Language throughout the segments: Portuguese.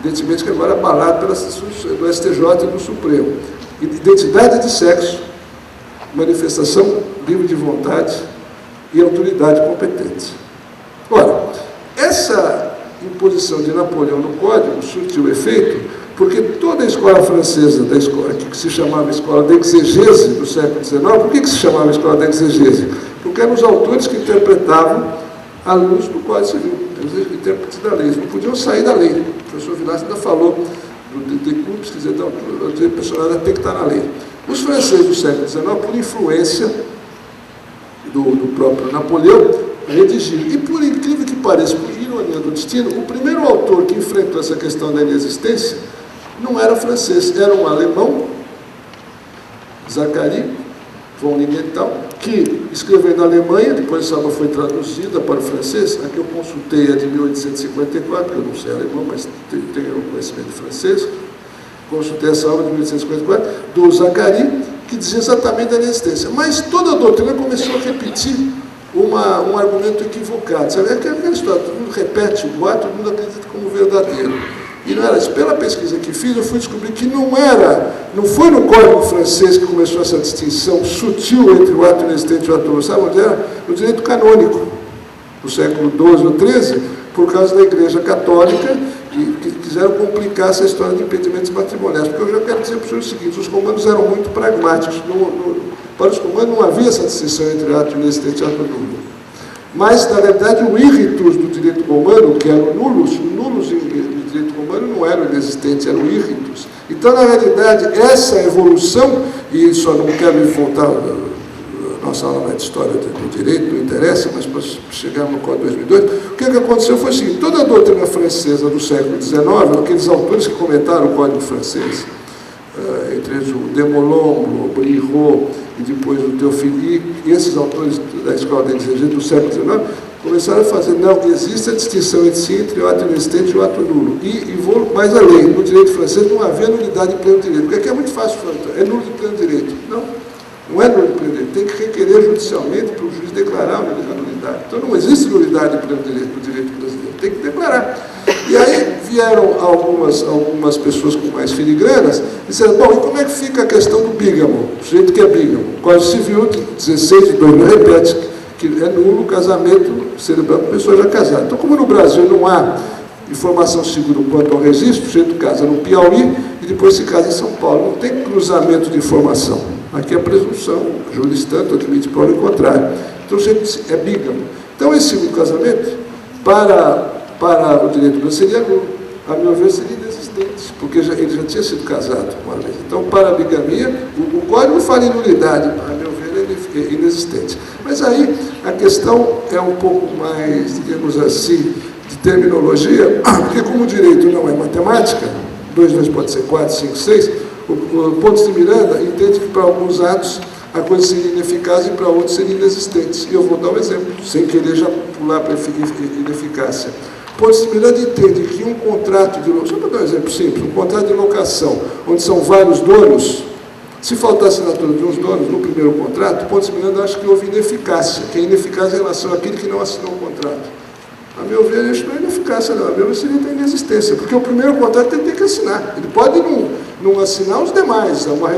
evidentemente que agora abalado pela do STJ e do Supremo. Identidade de sexo, manifestação livre de vontade e autoridade competente. Ora, essa imposição de Napoleão no Código surtiu efeito porque toda a escola francesa, da escola, que se chamava Escola da Exegese do século XIX, por que se chamava Escola da Exegese? Porque eram os autores que interpretavam a luz do Código Civil, os intérpretes da lei, eles não podiam sair da lei. O professor Vilas ainda falou do decúbito, quer dizer, o direito personal tem que estar na lei. Os franceses do século XIX, por influência do próprio Napoleão, redigiram. E por incrível que pareça, por ironia do destino, o primeiro autor que enfrentou essa questão da inexistência não era francês, era um alemão, Zachary von Lingenthal, que escreveu na Alemanha, depois a obra foi traduzida para o francês. Aqui eu consultei a de 1854, eu não sei alemão, mas tenho conhecimento de francês. Consultei essa obra de 1854, do Zachary, que dizia exatamente da inexistência. Mas toda a doutrina começou a repetir um argumento equivocado. Sabe? Aquela história, todo mundo repete o boato, todo mundo acredita como verdadeiro. E não era isso. Pela pesquisa que fiz, eu fui descobrir que não foi no Código francês que começou essa distinção sutil entre o ato inexistente e o ato nulo. Sabe onde era? No direito canônico, do século XII ou XIII, por causa da Igreja Católica, que quiseram complicar essa história de impedimentos matrimoniais. Porque eu já quero dizer para o senhor o seguinte: os comandos eram muito pragmáticos. Para os comandos não havia essa distinção entre ato inexistente e ato nulo. Mas, na verdade, o írritus do direito romano, que era o nullus do direito romano não era o inexistente, era o írritus. Então, na realidade, essa evolução, e só não quero me voltar, a nossa aula de história do direito, não interessa, mas para chegar no Código 2002, o que aconteceu foi o seguinte: toda a doutrina francesa do século XIX, aqueles autores que comentaram o Código francês, entre eles o Demolon, o Briraud e depois o Théophile, e esses autores da escola da exegese do século XIX, começaram a fazer, não, existe a distinção entre o ato inexistente e o ato nulo. E vou mais além, no direito francês não havia nulidade de pleno direito, porque aqui é muito fácil falar, é nulo de pleno direito. Não é nulo de pleno direito, tem que requerer judicialmente para o juiz declarar a nulidade. Então não existe nulidade de pleno direito no direito brasileiro, tem que declarar. E aí vieram algumas pessoas com mais filigranas e disseram: bom, e como é que fica a questão do bígamo? O sujeito que é bígamo. O Código Civil, 16 de 2000, repete que é nulo o casamento cerebral com pessoa já casada. Então, como no Brasil não há informação segura quanto ao registro, o sujeito casa no Piauí e depois se casa em São Paulo. Não tem cruzamento de informação. Aqui a presunção, juris tanto admite prova o contrário. Então, o sujeito é bígamo. Então, esse segundo casamento, para o direito brasileiro, seria nulo. A meu ver, seria inexistente, porque ele já tinha sido casado uma vez. Então, para a bigamia, o Código fala em nulidade, a meu ver, ele é inexistente. Mas aí a questão é um pouco mais, digamos assim, de terminologia, porque como o direito não é matemática, 2 vezes pode ser 4, 5, 6, o Pontes de Miranda entende que para alguns atos a coisa seria ineficaz e para outros seria inexistente. E eu vou dar um exemplo, sem querer já pular para a ineficácia. Pontes de Miranda entende que um contrato de locação, só para dar um exemplo simples, um contrato de locação, onde são vários donos, se faltar a assinatura de uns donos no primeiro contrato, Pontes de Miranda acha que houve ineficácia, que é ineficaz em relação àquele que não assinou o contrato. A meu ver, isso não é ineficácia, não. A meu ver, seria da inexistência, porque o primeiro contrato ele tem que assinar. Ele pode não assinar os demais, uma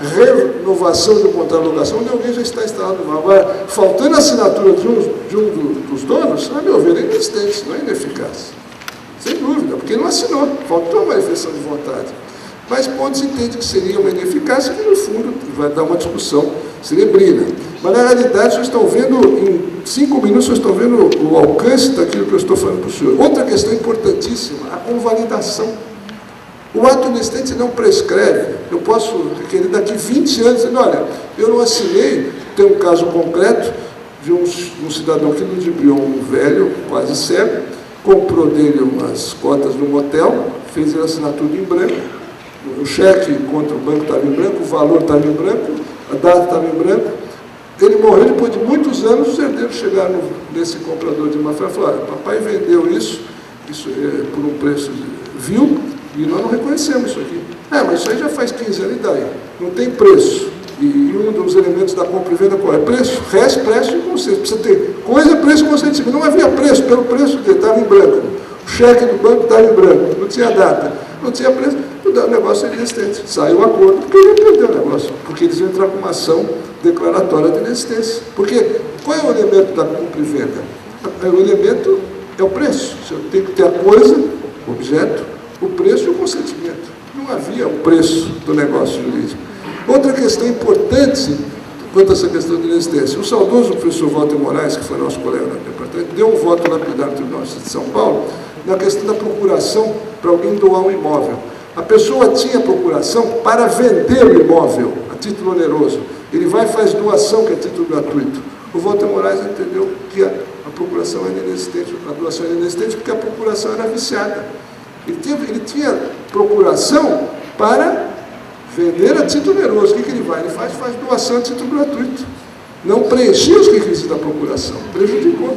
renovação de um contrato de locação onde alguém já está instalado no. Agora, faltando a assinatura de um dos donos, a meu ver, é inexistente, não é ineficaz. Sem dúvida, porque ele não assinou, faltou uma manifestação de vontade. Mas Pontes entende que seria uma ineficácia que, no fundo, vai dar uma discussão cerebrina. Mas, na realidade, vocês estão vendo, em 5 minutos, vocês estão vendo o alcance daquilo que eu estou falando para o senhor. Outra questão importantíssima, a convalidação. O ato inexistente não prescreve. Eu posso requerer daqui 20 anos, dizendo: olha, eu não assinei. Tem um caso concreto de um cidadão que ludibriou um velho, quase cego, comprou dele umas cotas no motel, fez a assinatura em branco, o cheque contra o banco estava em branco, o valor estava em branco, a data estava em branco. Ele morreu depois de muitos anos, os herdeiros chegaram nesse comprador de má-fé e falaram: papai vendeu isso por um preço vil, e nós não reconhecemos isso aqui. Mas isso aí já faz 15 anos, e daí? Não tem preço. E um dos elementos da compra e venda qual é? Preço, res, preço e conceito. Precisa ter coisa, preço e conceito. Não havia preço, pelo preço dele, estava em branco. O cheque do banco estava em branco, não tinha data, não tinha preço, o negócio é inexistente. Saiu o acordo, porque ele ia perder o negócio, porque eles iam entrar com uma ação declaratória de inexistência. Porque qual é o elemento da compra e venda? O elemento é o preço. Você tem que ter a coisa, o objeto, o preço e o consentimento. Não havia um preço do negócio jurídico. Outra questão importante quanto a essa questão de inexistência. O saudoso professor Walter Moraes, que foi nosso colega no departamento, deu um voto lapidário no Tribunal de São Paulo na questão da procuração para alguém doar um imóvel. A pessoa tinha procuração para vender o imóvel a título oneroso. Ele vai e faz doação, que é título gratuito. O Walter Moraes entendeu que a procuração era inexistente, a doação era inexistente porque a procuração era viciada. Ele tinha procuração para vender a título oneroso. O que ele vai? Ele faz doação a título gratuito. Não preenchia os requisitos da procuração, prejudicou.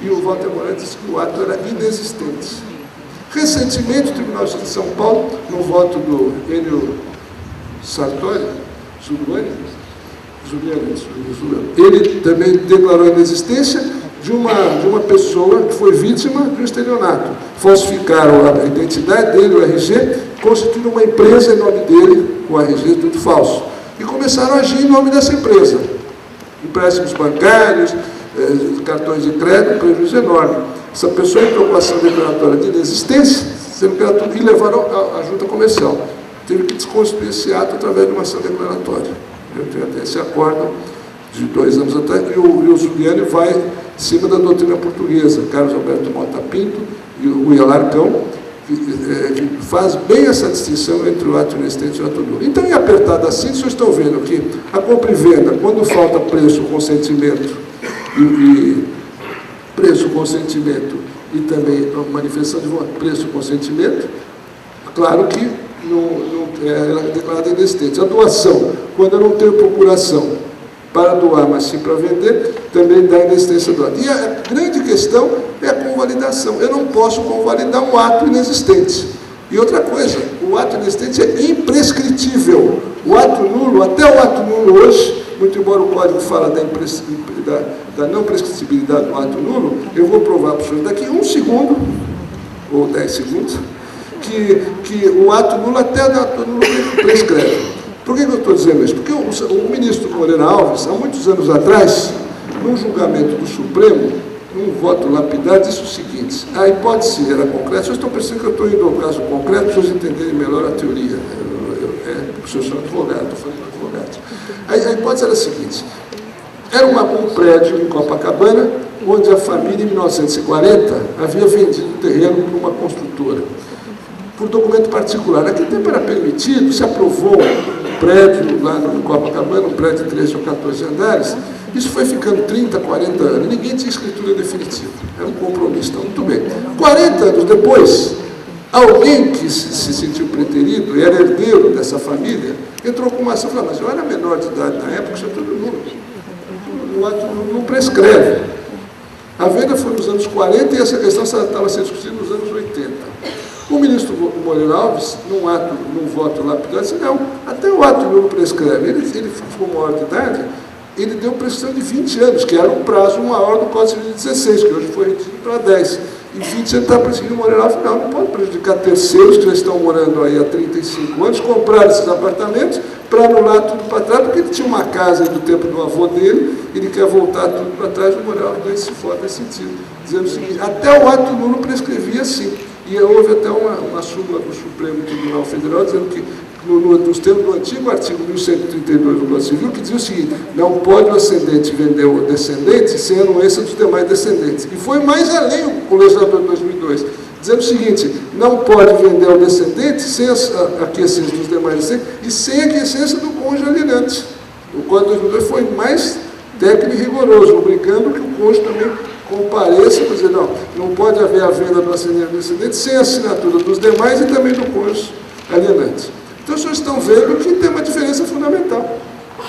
E o Walter Moraes disse que o ato era inexistente. Recentemente, o Tribunal de Justiça de São Paulo, no voto do Enio Sartori, ele também declarou a inexistência de uma pessoa que foi vítima de um estelionato. Falsificaram a identidade dele, o RG, constituíram uma empresa em nome dele, com o RG tudo falso. E começaram a agir em nome dessa empresa. Empréstimos bancários, cartões de crédito, prejuízo enorme. Essa pessoa entrou com ação declaratória de inexistência, sendo que ela e levaram à junta comercial. Teve que desconstruir esse ato através de uma ação declaratória. Eu tenho até esse acordo de 2 anos atrás, e o Zuliani vai em cima da doutrina portuguesa, Carlos Alberto Mota Pinto e o Rui Alarcão, que faz bem essa distinção entre o ato inexistente e o ato nulo. Então, em apertado assim, vocês estão vendo que a compra e venda, quando falta preço, consentimento preço, consentimento e também a manifestação de voto, preço, consentimento, claro que não é declarada inexistente. A doação, quando eu não tenho procuração para doar, mas sim para vender, também dá inexistência do ato. E a grande questão é a convalidação. Eu não posso convalidar um ato inexistente. E outra coisa, o ato inexistente é imprescritível. O ato nulo, até o ato nulo hoje, muito embora o Código fala da não prescritibilidade do ato nulo, eu vou provar para o senhor daqui 1 segundo, ou 10 segundos, que o ato nulo, até o ato nulo prescreve. Por que eu estou dizendo isso? Porque o ministro Moreira Alves, há muitos anos atrás, num julgamento do Supremo, num voto lapidário, disse o seguinte: a hipótese era concreta. Vocês estão pensando que eu estou indo ao caso concreto para vocês entenderem melhor a teoria. Porque eu sou advogado, estou falando de advogado. A hipótese era a seguinte: era um prédio em Copacabana, onde a família, em 1940, havia vendido o terreno para uma construtora, por documento particular. Naquele tempo era permitido, se aprovou um prédio lá no Copacabana, um prédio de 13 ou 14 andares. Isso foi ficando 30, 40 anos, ninguém tinha escritura definitiva, era um compromisso. Então, muito bem. 40 anos depois, alguém que se sentiu preterido e era herdeiro dessa família, entrou com uma ação e falou: mas eu era menor de idade na época, isso é tudo nulo. O ato não prescreve. A venda foi nos anos 40 e essa questão estava sendo discutida nos anos 80. O ministro Moreira Alves, num voto lapidário, disse: não, até o ato nulo prescreve. Ele ficou maior de idade, ele deu prescrição de 20 anos, que era um prazo maior do Código Civil de 16, que hoje foi reduzido para 10. E 20 anos está perseguindo o Moreira Alves. Não pode prejudicar terceiros que já estão morando aí há 35 anos, comprar esses apartamentos para anular tudo para trás, porque ele tinha uma casa do tempo do avô dele, ele quer voltar tudo para trás. O Moreira Alves deu esse voto nesse sentido, dizendo o seguinte: até o ato nulo prescrevia sim. E houve até uma súmula do Supremo Tribunal Federal dizendo que, nos termos do antigo artigo 1132 do Código Civil, que dizia o seguinte: não pode o ascendente vender o descendente sem anuência dos demais descendentes. E foi mais além o legislador de 2002, dizendo o seguinte: não pode vender o descendente sem a aquiescência dos demais descendentes e sem a aquiescência do cônjuge alienante. O Código de 2002 foi mais técnico e rigoroso, obrigando que o cônjuge também compareça, para dizer: não pode haver a venda do ascendente do descendente sem a assinatura dos demais e também do cônjuge alienante. Então, vocês estão vendo que tem uma diferença fundamental.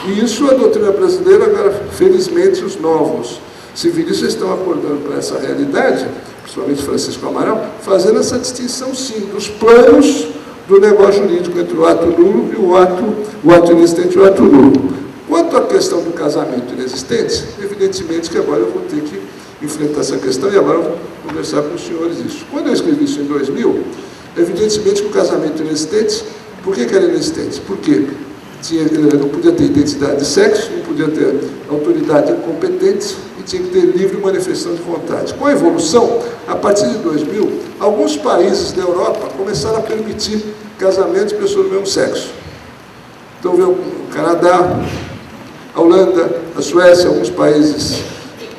E isso a doutrina brasileira, agora, felizmente, os novos civilistas estão acordando para essa realidade, principalmente Francisco Amaral, fazendo essa distinção, sim, dos planos do negócio jurídico entre o ato nulo e o ato inexistente e o ato nulo. Quanto à questão do casamento inexistente, evidentemente que agora eu vou ter que enfrentar essa questão, e agora eu vou conversar com os senhores isso. Quando eu escrevi isso em 2000, evidentemente que o casamento inexistente, por que era inexistente? Porque não podia ter identidade de sexo, não podia ter autoridade incompetente e tinha que ter livre manifestação de vontade. Com a evolução, a partir de 2000, alguns países da Europa começaram a permitir casamento de pessoas do mesmo sexo. Então, veio o Canadá, a Holanda, a Suécia, alguns países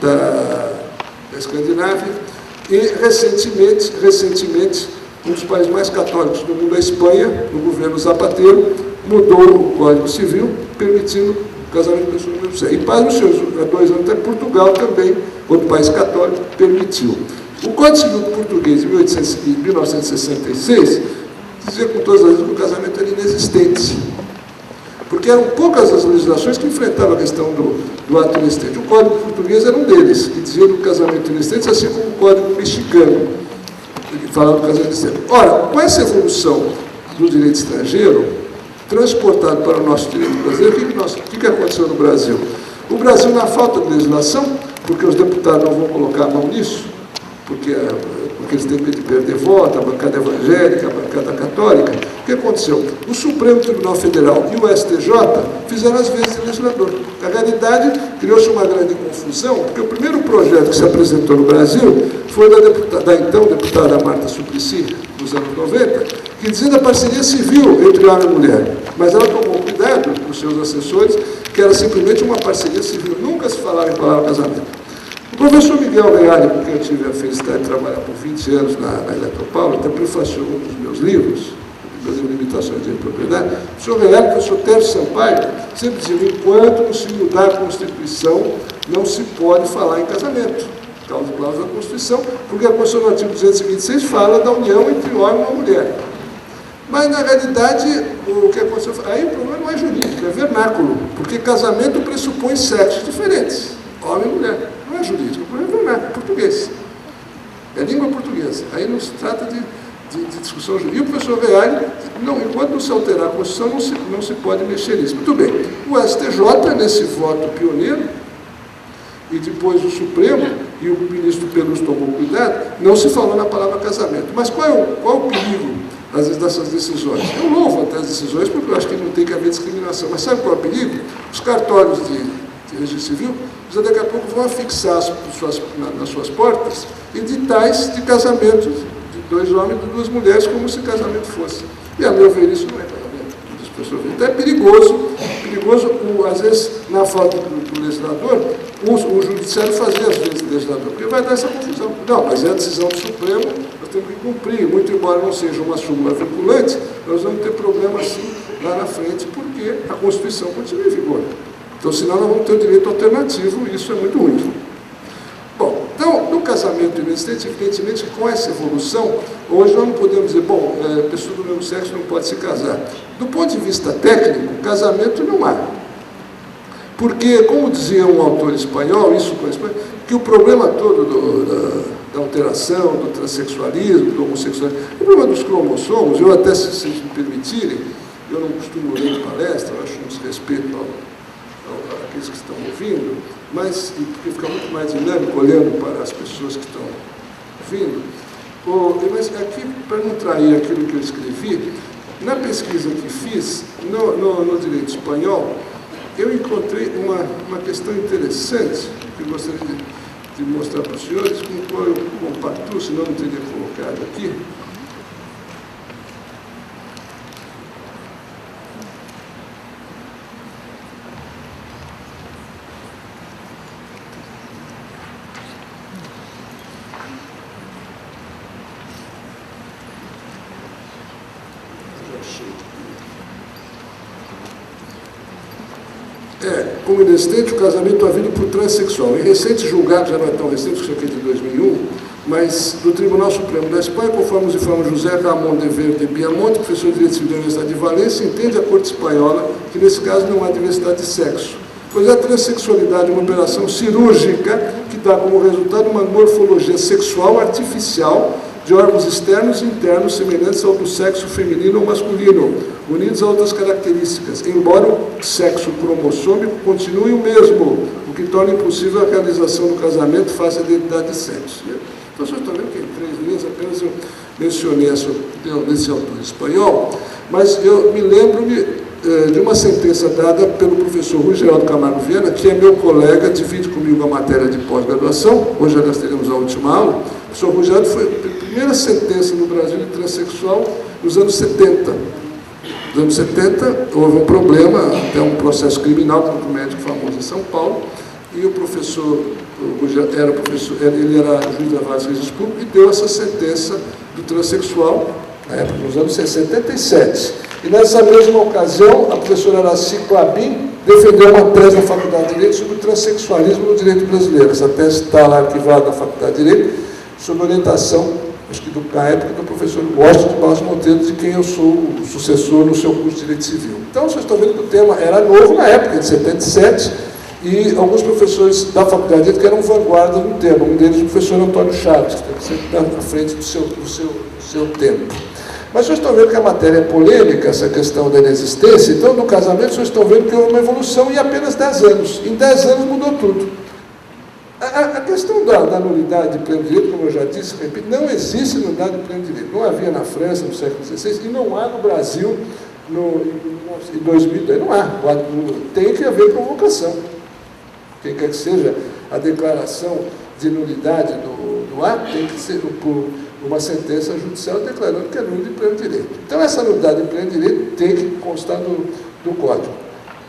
da Escandinávia, e recentemente, um dos países mais católicos do mundo, a Espanha, no governo Zapatero, mudou o Código Civil, permitindo o casamento de pessoas do mesmo sexo. E para os seus 2 anos, até Portugal também, outro país católico, permitiu. O Código Civil português, de 1966, dizia com todas as vezes que o casamento era inexistente. Porque eram poucas as legislações que enfrentavam a questão do ato inexistente. O Código Português era um deles, que dizia do casamento inexistente, assim como o Código Mexicano, que falava do casamento inexistente. Ora, com essa evolução do direito estrangeiro, transportado para o nosso direito brasileiro, o que aconteceu no Brasil? O Brasil, na falta de legislação, porque os deputados não vão colocar a mão nisso, porque eles têm medo de perder voto, a bancada evangélica, a bancada católica. O que aconteceu? O Supremo Tribunal Federal e o STJ fizeram as vezes de legislador. Na realidade, criou-se uma grande confusão, porque o primeiro projeto que se apresentou no Brasil foi da então deputada Marta Suplicy, nos anos 90, que dizia da parceria civil entre homem e mulher. Mas ela tomou cuidado com os seus assessores, que era simplesmente uma parceria civil. Nunca se falava em palavra casamento. O professor Miguel Reale, com quem eu tive a felicidade de trabalhar por 20 anos na Eletropaulo, até prefaciou um dos meus livros, Limitações de Propriedade. O professor Reale, o professor Tércio Sampaio, sempre dizia, enquanto não se mudar a Constituição, não se pode falar em casamento. Cláusula da Constituição, porque a Constituição, no artigo 226, fala da união entre homem e uma mulher. Mas, na realidade, o que aconteceu... Aí o problema não é jurídico, é vernáculo, porque casamento pressupõe sexos diferentes, homem e mulher. Não é jurídico, o problema é vernáculo, é português. É língua portuguesa. Aí não se trata de discussão jurídica. E o professor Reale, não, enquanto não se alterar a Constituição, não se pode mexer nisso. Muito bem. O STJ, nesse voto pioneiro, e depois o Supremo, e o ministro Pelus tomou cuidado, não se falou na palavra casamento. Mas qual é o perigo, às vezes, dessas decisões? Eu louvo até as decisões, porque eu acho que não tem que haver discriminação. Mas sabe qual é o perigo? Os cartórios de registro civil, já daqui a pouco vão afixar nas suas portas editais de casamento de 2 homens e de 2 mulheres, como se casamento fosse. E, a meu ver, isso não é casamento. Então é perigoso, às vezes, na falta do legislador, o judiciário fazer as vezes do legislador, porque vai dar essa confusão. Não, mas é a decisão do Supremo, nós temos que cumprir. Muito embora não seja uma súmula vinculante, nós vamos ter problema assim lá na frente, porque a Constituição continua em vigor. Então, senão, nós vamos ter o direito alternativo, e isso é muito ruim. Bom, então, no casamento inexistente, evidentemente, com essa evolução, hoje nós não podemos dizer, bom, pessoa do mesmo sexo não pode se casar. Do ponto de vista técnico, casamento não há. Porque, como dizia um autor espanhol, que o problema todo da alteração, do transexualismo, do homossexualismo, o problema dos cromossomos, eu até, se vocês me permitirem, eu não costumo ler de palestra, eu acho um desrespeito aqueles que estão ouvindo, mas porque fica muito mais dinâmico olhando para as pessoas que estão ouvindo. Mas aqui, para não trair aquilo que eu escrevi, na pesquisa que fiz, no direito espanhol, eu encontrei uma questão interessante, que eu gostaria de mostrar para os senhores, com o qual eu compactuo, senão não teria colocado aqui. Como inexistente, o casamento havido por transexual. Em recente julgado, já não é tão recente, isso aqui é de 2001, mas do Tribunal Supremo da Espanha, conforme nos informa José Ramón de Verde Biamonte, professor de Direito Civil da Universidade de Valência, entende a Corte Espanhola que, nesse caso, não há diversidade de sexo, pois a transexualidade é uma operação cirúrgica que dá como resultado uma morfologia sexual artificial de órgãos externos e internos semelhantes ao do sexo feminino ou masculino, unidos a outras características, embora o sexo cromossômico continue o mesmo, o que torna impossível a realização do casamento face à identidade de sexo. Então, vocês estão vendo que em 3 linhas apenas eu mencionei nesse autor espanhol, mas eu me lembro-me de uma sentença dada pelo professor Rui Geraldo Camargo Viana, que é meu colega, divide comigo a matéria de pós-graduação, hoje nós teremos a última aula. O professor Rui Geraldo foi a primeira sentença no Brasil de transexual nos anos 70. Nos anos 70 houve um problema, até um processo criminal contra um médico famoso em São Paulo, e o professor, ele era juiz da Vara de Registro Público e deu essa sentença do transexual, na época, nos anos 77. E nessa mesma ocasião, a professora Araci Clabin defendeu uma tese na Faculdade de Direito sobre o transexualismo no direito brasileiro. Essa tese está lá arquivada na Faculdade de Direito, sob orientação, acho que na época, do professor Washington de Barros Monteiro, de quem eu sou o sucessor no seu curso de Direito Civil. Então, vocês estão vendo que o tema era novo na época, de 77, e alguns professores da Faculdade de Direito que eram vanguarda no tema. Um deles, o professor Antônio Chaves, que está sempre à frente do seu tempo. Mas vocês estão vendo que a matéria é polêmica, essa questão da inexistência. Então, no casamento, vocês estão vendo que houve uma evolução em apenas 10 anos. Em 10 anos mudou tudo. A questão da nulidade de pleno direito, como eu já disse, repito, não existe nulidade de pleno direito. Não havia na França no século XVI e não há no Brasil em 2010. Não há. Tem que haver provocação. Quem quer que seja a declaração de nulidade do ato, tem que ser por uma sentença judicial declarando que é nulo de pleno direito. Então, essa nulidade de pleno direito tem que constar do Código.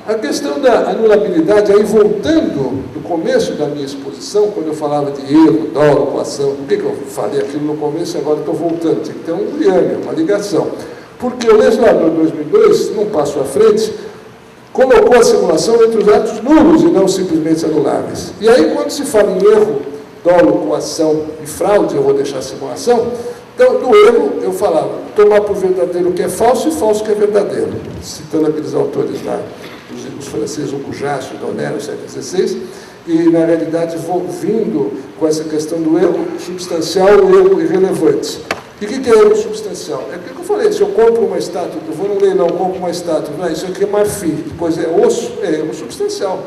A questão da anulabilidade, aí voltando do começo da minha exposição, quando eu falava de erro, dolo, coação, por que eu falei aquilo no começo e agora estou voltando? Tem que ter um liame, uma ligação. Porque o legislador de 2002, num passo à frente, colocou a simulação entre os atos nulos e não simplesmente anuláveis. E aí, quando se fala em erro, dolo, coação e fraude, eu vou deixar a simulação. Então, do erro, eu falava, tomar por verdadeiro o que é falso e falso o que é verdadeiro. Citando aqueles autores lá, os franceses, o Bujasso, o Donner, no século XVI, e, na realidade, vou vindo com essa questão do erro substancial e o erro irrelevante. E o que é erro substancial? É aquilo que eu falei, se eu compro uma estátua, eu vou num leilão, compro uma estátua, não, isso aqui é marfim, depois é osso, é erro substancial.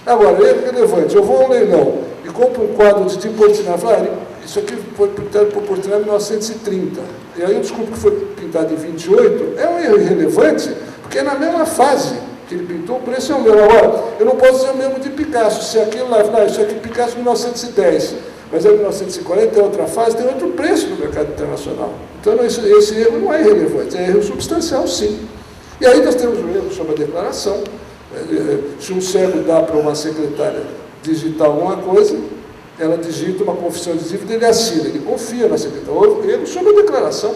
Agora, erro relevante, eu vou a um leilão e compro um quadro de tipo Portinari, isso aqui foi pintado por Portinari em 1930, e aí eu descubro que foi pintado em 28, é um erro irrelevante, porque é na mesma fase que ele pintou, o preço é o mesmo. Agora, eu não posso dizer o mesmo de Picasso, se aquilo lá, não, isso aqui é Picasso em 1910, mas é 1940, é outra fase, tem outro preço no mercado internacional. Então, esse erro não é irrelevante, é erro substancial, sim. E aí nós temos o erro sobre a declaração. Se um cego dá para uma secretária digitar alguma coisa, ela digita uma confissão de dívida, ele assina, ele confia na secretária. Ou erro sobre a declaração.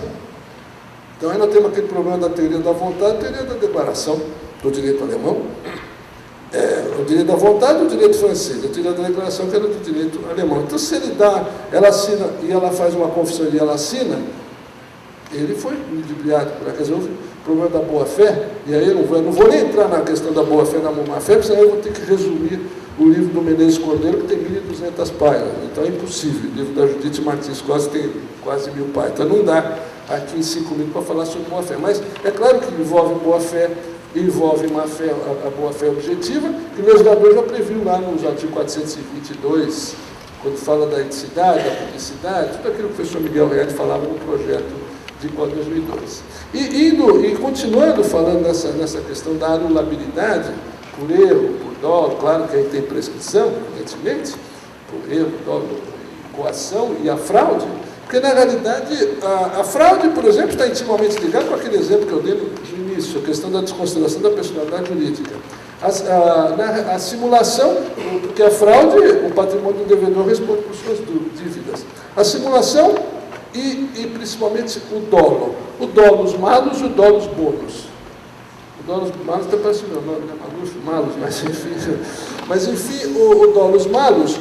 Então, aí nós temos aquele problema da teoria da vontade, teoria da declaração do direito alemão, o direito da vontade e o direito francês, a teoria da declaração que era do direito alemão. Então, se ele dá, ela assina e ela faz uma confissão e ela assina, ele foi ludibriado por acaso. Houve problema da boa-fé, e aí eu não vou nem entrar na questão da boa-fé na má-fé, porque senão eu vou ter que resumir o livro do Menezes Cordeiro, que tem 1.200 páginas, então é impossível. O livro da Judite Martins Costa tem quase 1.000 páginas, então não dá aqui em 5 minutos para falar sobre boa-fé. Mas é claro que envolve boa-fé, envolve má-fé, a boa-fé objetiva, que o legislador já previu lá no artigo 422, quando fala da eticidade, da publicidade, tudo aquilo que o professor Miguel Reale falava no projeto de 2002. E continuando falando nessa questão da anulabilidade, por erro, por dolo, claro que aí tem prescrição, evidentemente, por erro, dolo, coação e a fraude, porque na realidade a fraude, por exemplo, está intimamente ligada com aquele exemplo que eu dei no início, a questão da desconsideração da personalidade jurídica. A simulação, porque a fraude, o patrimônio do devedor responde por suas dívidas. A simulação e principalmente o dolo. O dolo malos e o dolo bônus. O dolo malos até parece o meu nome, né? Malos, mas enfim, o dolo malos,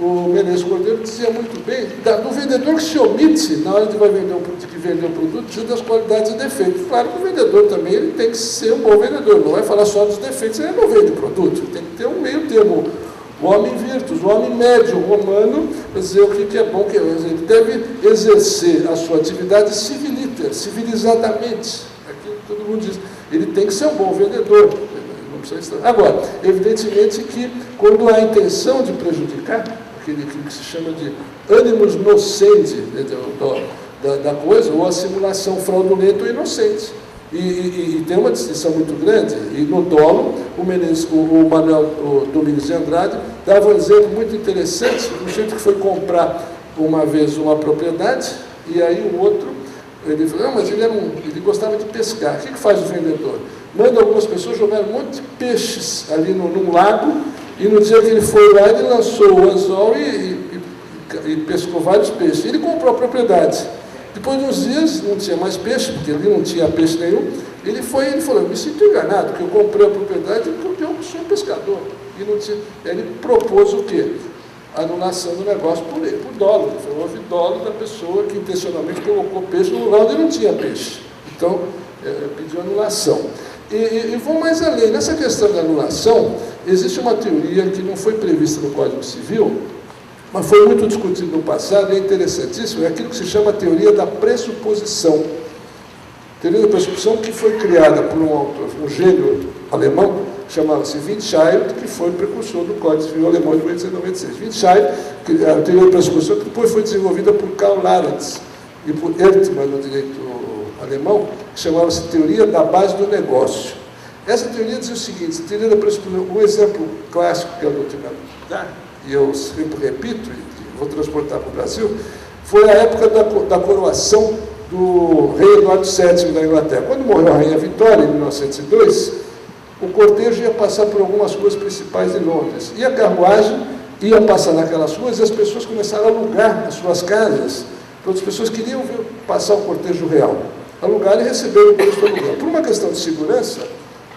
o Menezes Cordeiro dizia muito bem, do vendedor que se omite na hora de vender um produto, diante das qualidades e defeitos. Claro que o vendedor também ele tem que ser um bom vendedor, não vai falar só dos defeitos, ele não vende produto, tem que ter um meio termo. O homem virtus, o homem médio romano, dizer o que é bom, ele deve exercer a sua atividade civilizadamente. Aquilo que todo mundo diz. Ele tem que ser um bom vendedor. corrupção externa. Agora, evidentemente que quando há a intenção de prejudicar, aquele que se chama de animus nocenti, né, da coisa, ou a simulação fraudulenta ou inocente. E tem uma distinção muito grande, e no dolo, o Manuel Domingos de Andrade dava um exemplo muito interessante, do jeito que foi comprar uma vez uma propriedade, e aí o outro, ele falou, não, mas ele gostava de pescar. O que faz o vendedor? Manda algumas pessoas jogar um monte de peixes ali num lago, e no dia que ele foi lá, ele lançou o anzol e pescou vários peixes. Ele comprou a propriedade. Depois de uns dias, não tinha mais peixe, porque ali não tinha peixe nenhum. Ele falou, me sinto enganado, porque eu comprei a propriedade porque eu sou pescador. E não tinha. Ele propôs o quê? Anulação do negócio por dolo. Houve dolo da pessoa que intencionalmente colocou peixe no lugar onde não tinha peixe. Então, pediu anulação. E vou mais além. Nessa questão da anulação, existe uma teoria que não foi prevista no Código Civil, mas foi muito discutido no passado, e é interessantíssimo, é aquilo que se chama a teoria da pressuposição. A teoria da pressuposição que foi criada por um autor, um gênio alemão, chamava-se Windscheid, que foi precursor do Código Civil alemão de 1896. Windscheid, a teoria da pressuposição, que depois foi desenvolvida por Karl Larentz e por Ertmann, no direito alemão, que chamava-se teoria da base do negócio. Essa teoria dizia o seguinte, a teoria da pressuposição, um exemplo clássico que é a doutrina militar, e eu sempre repito, e vou transportar para o Brasil, foi a época da coroação do rei Eduardo VII da Inglaterra. Quando morreu a rainha Vitória, em 1902, o cortejo ia passar por algumas ruas principais de Londres. E a carruagem ia passar naquelas ruas e as pessoas começaram a alugar as suas casas. Então as pessoas queriam ver passar o cortejo real. Alugaram e receberam o preço do aluguel. Por uma questão de segurança,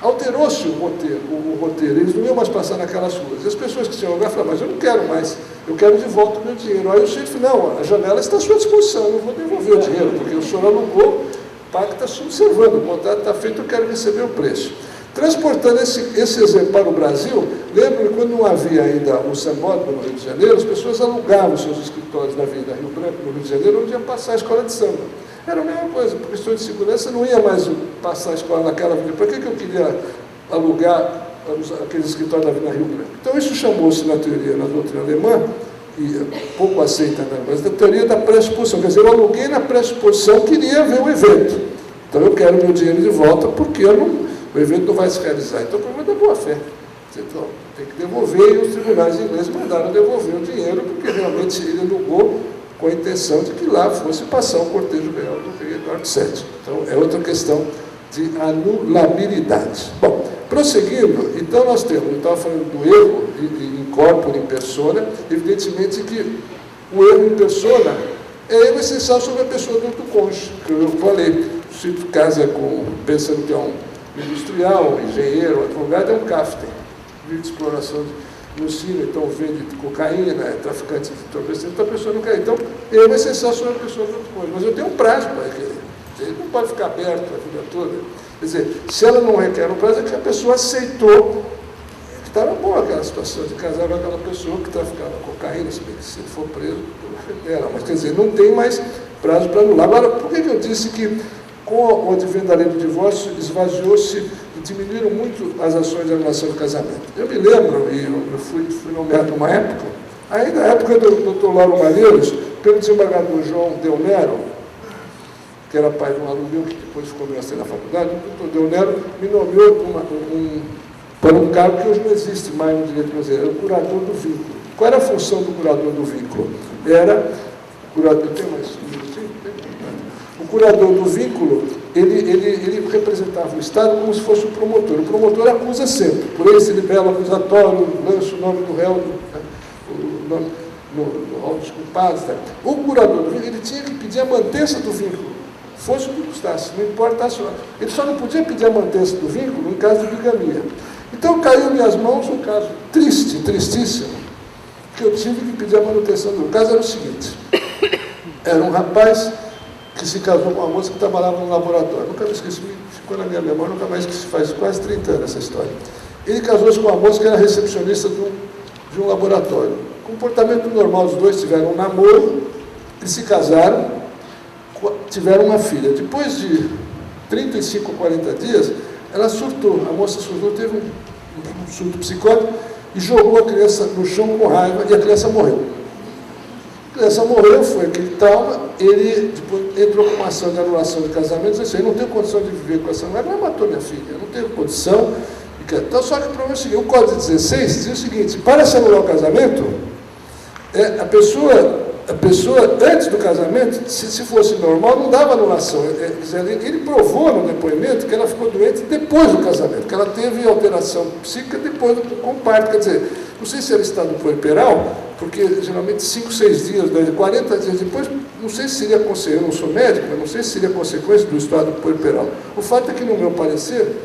alterou-se o roteiro, eles não iam mais passar naquelas ruas. E as pessoas que tinham lugar falaram, mas eu não quero mais, eu quero de volta o meu dinheiro. Aí o sujeito falou, não, a janela está à sua disposição, eu não vou devolver o dinheiro, porque o senhor alugou, o PAC está subservando, o contrato está feito, eu quero receber o preço. Transportando esse exemplo para o Brasil, lembro que quando não havia ainda o sambódromo no Rio de Janeiro, as pessoas alugavam seus escritórios na Avenida Rio Branco, no Rio de Janeiro, onde ia passar a escola de samba. Era a mesma coisa, por questão de segurança, não ia mais passar a escola naquela avenida. Para que eu queria alugar aqueles escritórios da Avenida Rio Branco? Então, isso chamou-se na teoria, na doutrina alemã, e pouco aceita, né? Mas da teoria da pressuposição. Quer dizer, eu aluguei na pressuposição, queria ver o evento. Então, eu quero meu dinheiro de volta, porque o evento não vai se realizar. Então, o problema é da boa-fé. Então, tem que devolver, e os tribunais ingleses mandaram devolver o dinheiro, porque realmente ele alugou com a intenção de que lá fosse passar o cortejo real do rei Eduardo VII. Então, é outra questão de anulabilidade. Bom, prosseguindo, então nós temos, eu estava falando do erro in corpore, in persona, evidentemente que o erro in persona é erro essencial sobre a pessoa do outro cônjuge, que eu falei, se tu casa pensando que é um industrial, um engenheiro, um advogado, é um CAFTEM, de exploração no Chile, então vende cocaína, é traficante de entorpecente, então a pessoa não quer. Então, erro é essencial sobre a pessoa do outro cônjuge, mas eu tenho um prazo para requerer. Ele não pode ficar aberto a vida toda. Quer dizer, se ela não requer um prazo, é que a pessoa aceitou que estava boa aquela situação de casar com aquela pessoa que traficava cocaína, se ele for preso, dela. Mas, quer dizer, não tem mais prazo para anular. Agora, por que eu disse que com o advento da lei do divórcio esvaziou-se e diminuíram muito as ações de anulação do casamento? Eu me lembro, e eu fui nomeado numa época, ainda na época do Dr. Lauro Malheiros, pelo desembargador João Del Nero, que era pai de um aluno meu, que depois ficou mestre na faculdade, o Dr. Del Nero me nomeou para um cargo que hoje não existe mais no direito brasileiro, era o curador do vínculo. Qual era a função do curador do vínculo? Era, o curador do vínculo, ele representava o Estado como se fosse o promotor. O promotor acusa sempre, por esse libelo acusatório, lança o nome do réu, o nome dos culpados. Tá? O curador do vínculo, ele tinha que pedir a mantença do vínculo, fosse o que custasse, não importasse. Ele só não podia pedir a mantença do vínculo em caso de bigamia. Então caiu em minhas mãos um caso tristíssimo, que eu tive que pedir a manutenção do caso. Era o seguinte, era um rapaz que se casou com uma moça que trabalhava no laboratório. Nunca me esqueci, ficou na minha memória, nunca mais esqueci, faz quase 30 anos essa história. Ele casou-se com uma moça que era recepcionista de um laboratório. Comportamento normal, os dois tiveram um namoro, eles se casaram, tiveram uma filha. Depois de 35 ou 40 dias, ela surtou, a moça surtou, teve um surto psicótico, e jogou a criança no chão com raiva, e a criança morreu. A criança morreu, foi aquele trauma, ele depois entrou com uma ação de anulação de casamento, disse assim, eu não tenho condição de viver com essa mulher, ela matou minha filha, eu não tenho condição. Então, só que o problema é o seguinte, o Código 16 dizia o seguinte, para se anular o casamento, a pessoa, antes do casamento, se fosse normal, não dava anulação. Ele provou no depoimento que ela ficou doente depois do casamento, que ela teve alteração psíquica depois com parto. Quer dizer, não sei se era estado puerperal, porque geralmente 5, 6 dias, 40 dias depois, não sei se seria consequência, eu não sou médico, mas não sei se seria consequência do estado puerperal. O fato é que, no meu parecer,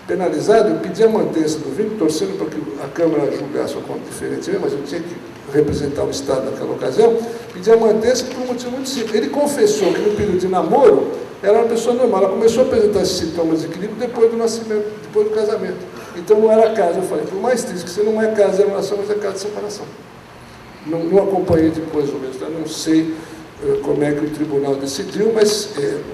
penalizado, eu pedi a mantença do vínculo, torcendo para que a Câmara julgasse o conto diferente, mas eu tinha que representar o Estado naquela ocasião, pedi a mantença por um motivo muito simples. Ele confessou que no período de namoro era uma pessoa normal, ela começou a apresentar esses sintomas de equilíbrio depois do nascimento, depois do casamento. Então não era caso, eu falei, por mais triste que você não é caso de anulação, mas é caso de separação. Não acompanhei depois o resultado, não sei como é que o tribunal decidiu, mas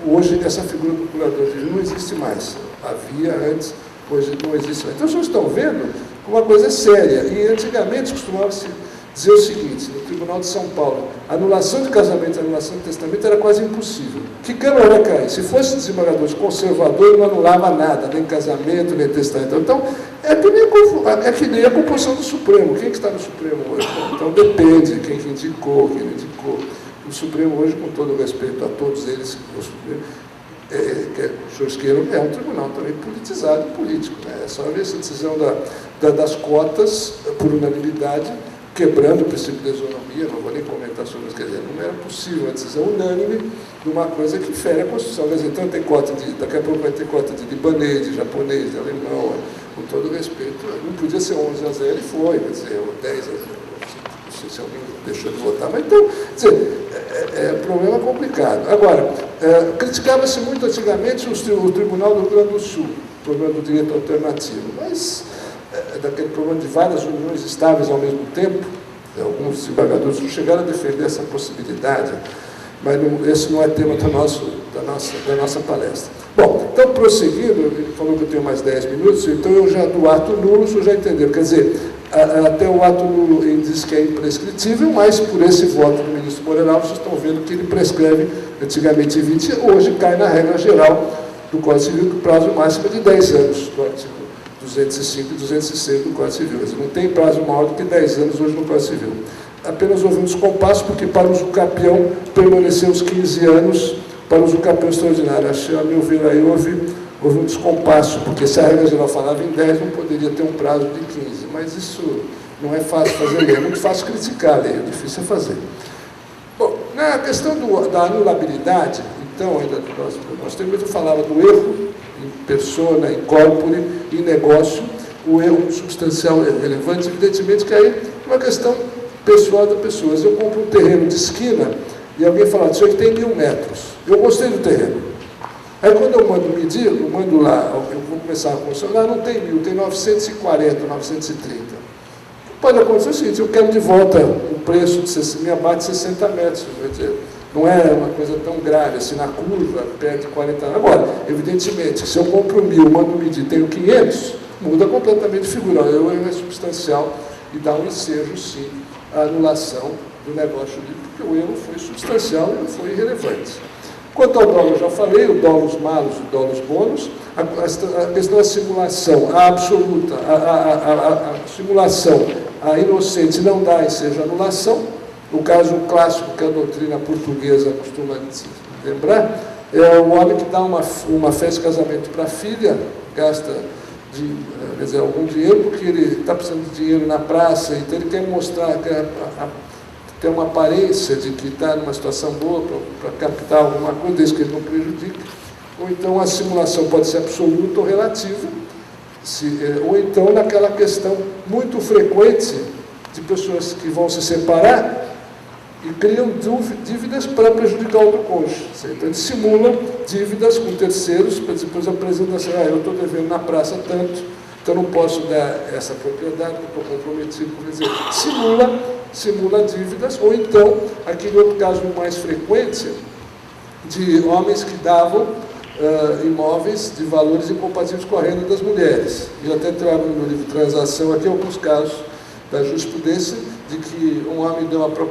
hoje essa figura do procurador de justiça não existe mais. Havia antes, hoje não existe mais. Então vocês estão vendo uma coisa séria. E antigamente costumava-se dizer o seguinte, no Tribunal de São Paulo, a anulação de casamento e anulação de testamento era quase impossível. Que Câmara vai cair? Se fosse desembargador conservador, não anulava nada, nem casamento, nem testamento. Então, é que nem a composição do Supremo. Quem que está no Supremo hoje? Então, depende de quem indicou, quem não indicou. O Supremo hoje, com todo o respeito a todos eles, o Supremo, que os senhores queiram, é um tribunal também politizado e político. Né? É só ver essa decisão das cotas, por unanimidade, quebrando o princípio da isonomia, não vou nem comentar sobre isso, quer dizer, não era possível uma decisão unânime de uma coisa que fere a Constituição. Quer dizer, então tem cota daqui a pouco vai ter cota de libanês, de japonês, de alemão, com todo o respeito. Não podia ser 11-0 e foi, quer dizer, ou 10-0. Não sei se alguém deixou de votar, mas então, quer dizer, problema complicado. Agora, criticava-se muito antigamente o Tribunal do Rio Grande do Sul, o problema do direito alternativo, mas daquele problema de várias uniões estáveis ao mesmo tempo, alguns desembargadores chegaram a defender essa possibilidade, mas esse não é tema da nossa palestra. Bom, então, prosseguindo, ele falou que eu tenho mais 10 minutos, então eu já do ato nulo, o senhor já entendeu, quer dizer, até o ato nulo ele diz que é imprescritível, mas por esse voto do ministro Moreira Alves, vocês estão vendo que ele prescreve antigamente 20, hoje cai na regra geral do Código Civil, que o prazo máximo é de 10 anos, do artigo 205 e 206 do Código Civil. Não tem prazo maior do que 10 anos hoje no Código Civil. Apenas houve um descompasso, porque para o usucapião permaneceu os 15 anos, para o usucapião extraordinário. Achei, a meu ver, aí houve um descompasso, porque se a regra geral falava em 10, não poderia ter um prazo de 15. Mas isso não é fácil fazer lei, é muito fácil criticar a lei, é difícil fazer. Bom, na questão da anulabilidade, então, ainda nós temos, eu falava do erro em persona, em corpore, em negócio, o erro substancial é relevante, evidentemente que aí é uma questão pessoal da pessoa. Eu compro um terreno de esquina e alguém fala, isso aqui tem 1000 metros. Eu gostei do terreno. Aí quando eu mando medir, eu mando lá, eu vou começar a construir, lá não tem 1000, tem 940, 930. Pode acontecer o seguinte, eu quero de volta o preço de minha bate 60 metros, quer dizer, não é uma coisa tão grave, assim, na curva, perto de 40 anos. Agora, evidentemente, se eu compro 1000, mando medir, tenho 500, muda completamente de figura. O erro é substancial e dá um ensejo, sim, à anulação do negócio livre, porque o erro foi substancial e foi irrelevante. Quanto ao dolo, eu já falei, o dolos malus e o dolos bônus, a questão da simulação, a absoluta, a simulação, a inocente não dá ensejo à anulação. O caso clássico que a doutrina portuguesa costuma lembrar é o homem que dá uma festa de casamento para a filha, gasta quer dizer, algum dinheiro, porque ele está precisando de dinheiro na praça, então ele quer mostrar, ter uma aparência de que está numa situação boa para captar alguma coisa, desde que ele não prejudique. Ou então a simulação pode ser absoluta ou relativa, ou então naquela questão muito frequente de pessoas que vão se separar e criam dívidas para prejudicar o outro cônjuge. Então, eles simulam dívidas com terceiros, para depois apresentar assim, eu estou devendo na praça tanto, então não posso dar essa propriedade, estou comprometido, por dizer, simula dívidas, ou então, aquele outro caso mais frequente, de homens que davam imóveis de valores incompatíveis com a renda das mulheres. E eu até trago no livro Transação aqui alguns casos da jurisprudência de que um homem deu para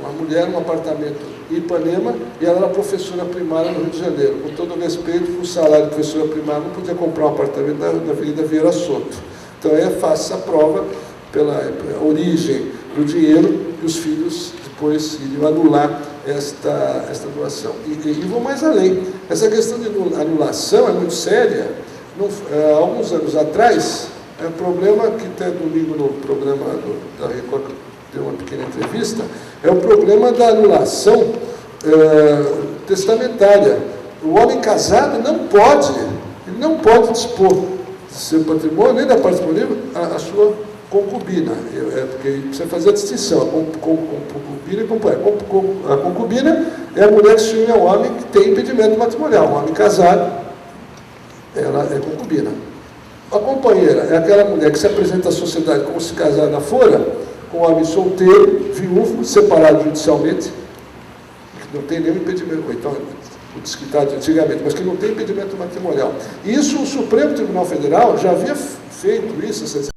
uma mulher um apartamento em Ipanema e ela era professora primária no Rio de Janeiro. Com todo o respeito, com o salário de professora primária não podia comprar um apartamento na Avenida Vieira Soto. Então é fácil a prova pela origem do dinheiro e os filhos depois iriam anular esta doação. E vou mais além. Essa questão de anulação é muito séria. Há alguns anos atrás, é um problema que até domingo no programa da Record deu uma pequena entrevista, é o problema da anulação testamentária. O homem casado não pode dispor do seu patrimônio, nem da parte disponível, a sua concubina. Porque precisa fazer a distinção, concubina e companheira. A concubina é a mulher que se une ao homem que tem impedimento matrimonial. O homem casado, ela é concubina. A companheira é aquela mulher que se apresenta à sociedade como se casada fora, com um homem solteiro, viúvo, separado judicialmente, que não tem nenhum impedimento, ou então o desquitado antigamente, mas que não tem impedimento matrimonial. Isso o Supremo Tribunal Federal já havia feito isso,